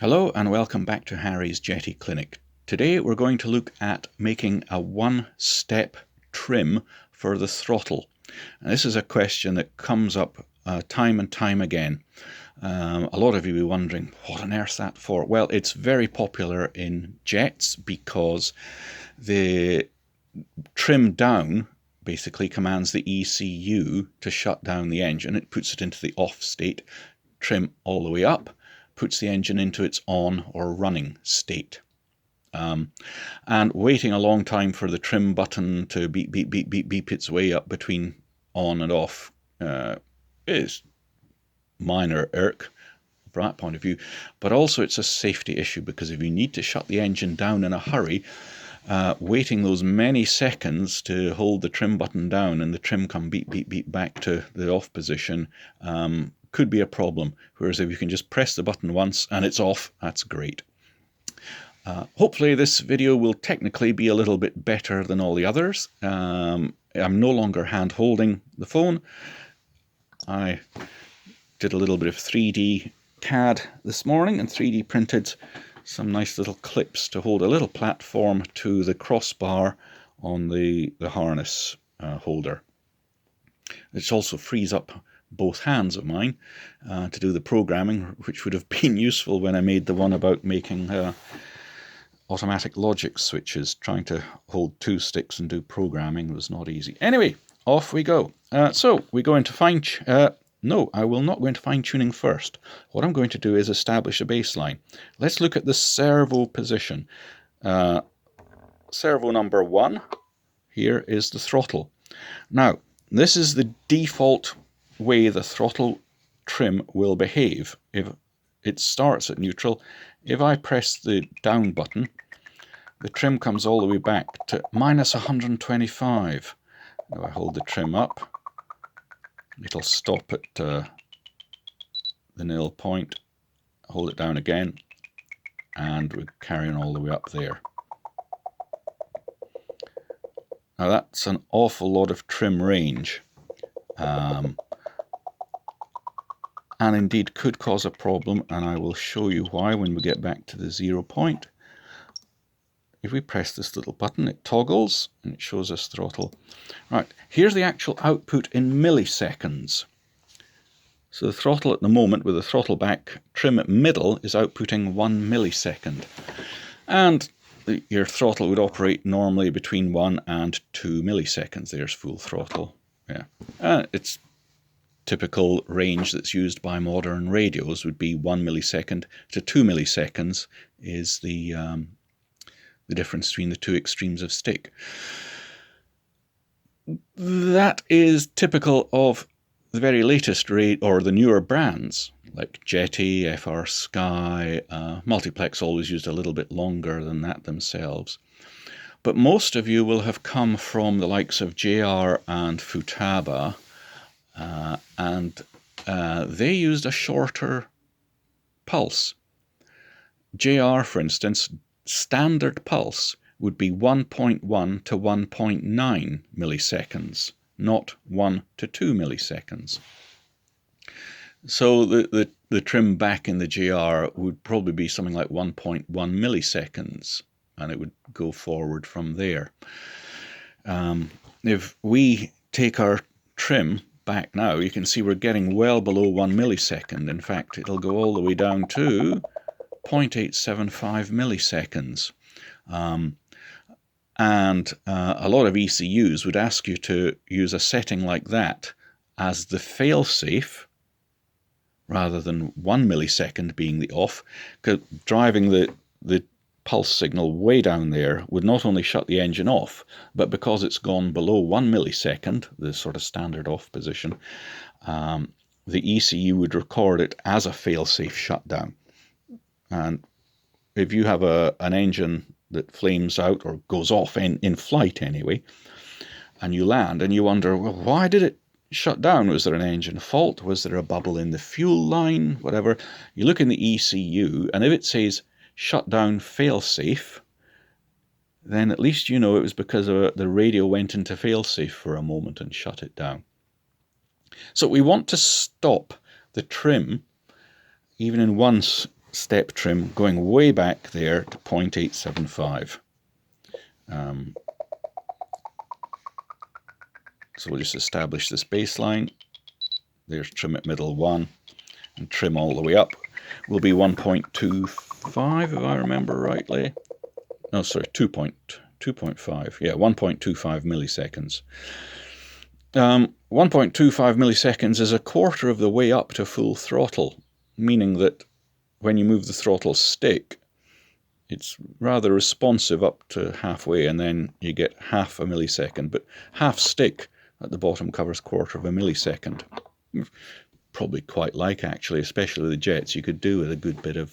Hello and welcome back to Harry's Jeti Clinic. Today we're going to look at making a one-step trim for the throttle. And this is a question that comes up time and time again. A lot of you will be wondering, what on earth is that for? Well, it's very popular in jets because the trim down basically commands the ECU to shut down the engine. It puts it into the off state, trim all the way up, puts the engine into its on or running state. And waiting a long time for the trim button to beep, beep, beep, beep, beep its way up between on and off is minor irk from that point of view. But also it's a safety issue, because if you need to shut the engine down in a hurry, waiting those many seconds to hold the trim button down and the trim come beep, beep, beep back to the off position could be a problem. Whereas if you can just press the button once and it's off, that's great. Hopefully this video will technically be a little bit better than all the others. I'm no longer hand holding the phone. I did a little bit of 3D CAD this morning and 3D printed some nice little clips to hold a little platform to the crossbar on the harness holder. It also frees up both hands of mine to do the programming, which would have been useful when I made the one about making automatic logic switches. Trying to hold two sticks and do programming was not easy. Anyway, off we go. So we go into no, I will not go into fine-tuning first. What I'm going to do is establish a baseline. Let's look at the servo position. Servo number 1, here is the throttle. Now, this is the default way the throttle trim will behave. If it starts at neutral, if I press the down button, the trim comes all the way back to minus 125. Now I hold the trim up, it'll stop at the nil point, hold it down again, and we're carrying all the way up there. Now that's an awful lot of trim range, and indeed could cause a problem, and I will show you why when we get back to the 0 point. If we press this little button, it toggles and it shows us throttle. Right, here's the actual output in milliseconds. So the throttle at the moment, with the throttle back, trim at middle is outputting 1 millisecond. And your throttle would operate normally between 1 and 2 milliseconds. There's full throttle. Yeah, it's typical range that's used by modern radios would be 1 millisecond to 2 milliseconds is the difference between the two extremes of stick. That is typical of the very latest or the newer brands like Jeti, FR Sky. Multiplex always used a little bit longer than that themselves. But most of you will have come from the likes of JR and Futaba, and they used a shorter pulse. JR, for instance, standard pulse would be 1.1 to 1.9 milliseconds, not 1 to 2 milliseconds. So the trim back in the JR would probably be something like 1.1 milliseconds, and it would go forward from there. If we take our trim back now, you can see we're getting well below 1 millisecond. In fact, it'll go all the way down to 0.875 milliseconds. And a lot of ECUs would ask you to use a setting like that as the fail-safe, rather than 1 millisecond being the off, because driving the pulse signal way down there would not only shut the engine off, but because it's gone below 1 millisecond, the sort of standard off position, the ECU would record it as a fail-safe shutdown. And if you have an engine that flames out or goes off in flight anyway, and you land and you wonder, well, why did it shut down? Was there an engine fault? Was there a bubble in the fuel line? Whatever. You look in the ECU, and if it says shut down fail-safe, then at least you know it was because the radio went into fail-safe for a moment and shut it down. So we want to stop the trim, even in one step trim going way back there to 0.875. So we'll just establish this baseline. There's trim at middle 1, and trim all the way up will be 1.25 if I remember rightly. No, sorry, 2.5. Yeah, 1.25 milliseconds. 1.25 milliseconds is a quarter of the way up to full throttle, meaning that when you move the throttle stick, it's rather responsive up to halfway, and then you get half a millisecond, but half stick at the bottom covers quarter of a millisecond. Probably quite like, actually, especially the jets. You could do with a good bit of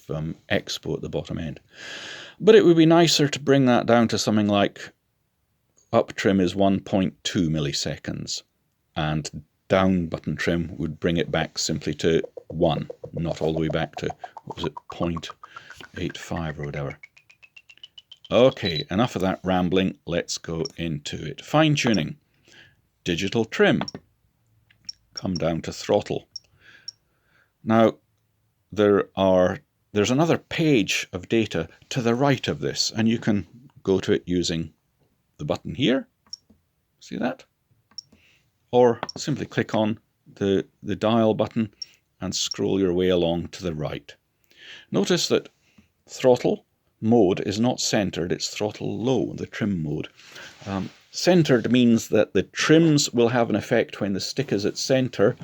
expo at the bottom end. But it would be nicer to bring that down to something like up trim is 1.2 milliseconds, and down button trim would bring it back simply to 1, not all the way back to, what was it, 0.85 or whatever. Okay, enough of that rambling, let's go into it. Fine tuning. Digital trim. Come down to throttle. Now, there's another page of data to the right of this, and you can go to it using the button here. See that? Or simply click on the dial button and scroll your way along to the right. Notice that throttle mode is not centered, it's throttle low, the trim mode. Centered means that the trims will have an effect when the stick is at center,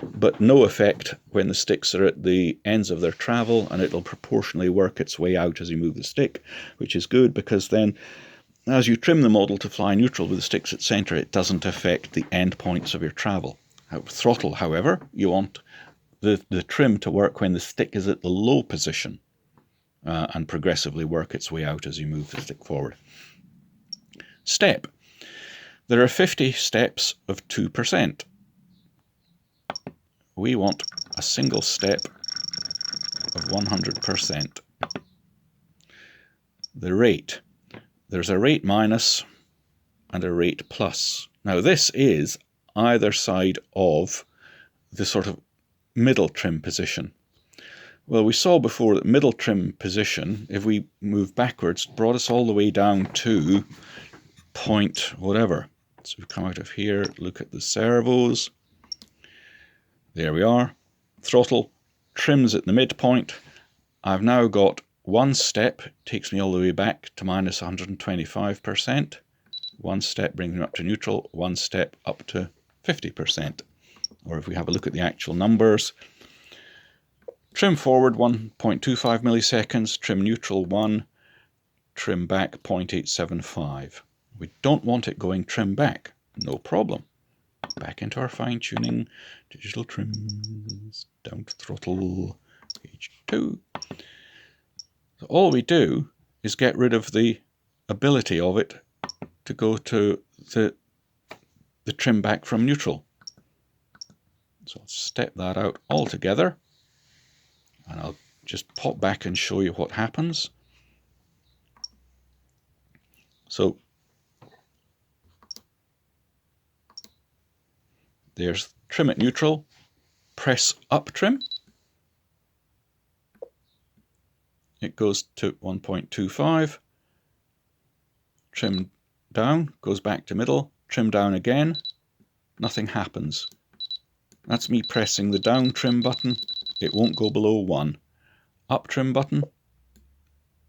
but no effect when the sticks are at the ends of their travel, and it'll proportionally work its way out as you move the stick, which is good, because then as you trim the model to fly neutral with the sticks at center, it doesn't affect the end points of your travel. Throttle, however, you want the trim to work when the stick is at the low position, and progressively work its way out as you move the stick forward. Step. There are 50 steps of 2%. We want a single step of 100%. The rate. There's a rate minus and a rate plus. Now this is either side of the sort of middle trim position. Well, we saw before that middle trim position, if we move backwards, brought us all the way down to point whatever. So we come out of here, look at the servos. There we are. Throttle, trims at the midpoint. I've now got one step, takes me all the way back to minus 125%. One step brings me up to neutral, one step up to 50%. Or if we have a look at the actual numbers, trim forward 1.25 milliseconds, trim neutral 1, trim back 0.875. We don't want it going trim back, no problem. Back into our fine tuning, digital trims, down to throttle, page 2. So all we do is get rid of the ability of it to go to the trim back from neutral. So I'll step that out altogether, and I'll just pop back and show you what happens. So there's trim at neutral, press up trim. It goes to 1.25, trim down, goes back to middle, trim down again, nothing happens. That's me pressing the down trim button, it won't go below 1. Up trim button,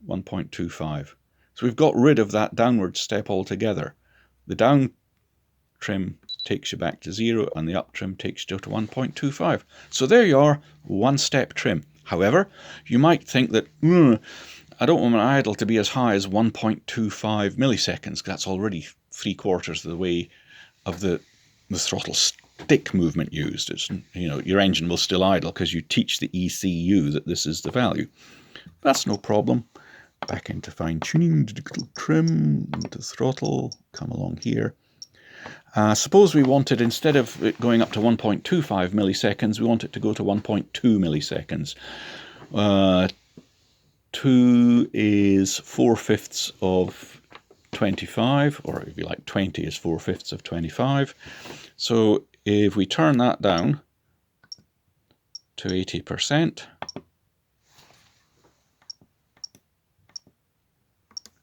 1.25. So we've got rid of that downward step altogether. The down trim takes you back to 0, and the up trim takes you to 1.25. So there you are, one step trim. However, you might think that, I don't want my idle to be as high as 1.25 milliseconds, because that's already 3/4 of the way of the throttle stick movement used. It's, your engine will still idle because you teach the ECU that this is the value. That's no problem. Back into fine tuning, digital trim, into throttle, come along here. Suppose we wanted, instead of it going up to 1.25 milliseconds, we want it to go to 1.2 milliseconds. 2 is 4/5 of 25, or if you like 20 is 4/5 of 25. So if we turn that down to 80%,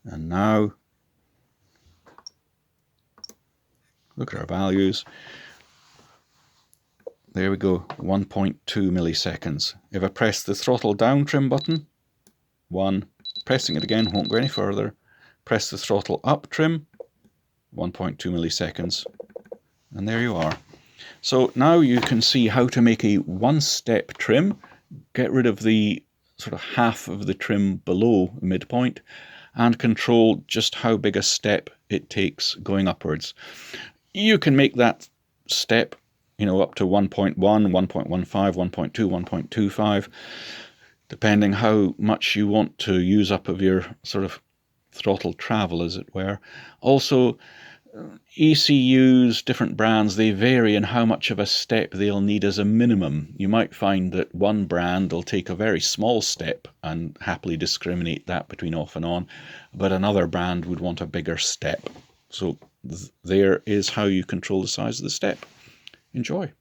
And now, look at our values. There we go, 1.2 milliseconds. If I press the throttle down trim button, 1, pressing it again won't go any further. Press the throttle up trim, 1.2 milliseconds, and there you are. So now you can see how to make a one-step trim, get rid of the sort of half of the trim below the midpoint, and control just how big a step it takes going upwards. You can make that step, up to 1.1, 1.15, 1.2, 1.25, depending how much you want to use up of your sort of throttle travel, as it were. Also, ECUs, different brands, they vary in how much of a step they'll need as a minimum. You might find that one brand will take a very small step and happily discriminate that between off and on, but another brand would want a bigger step. So there is how you control the size of the step. Enjoy.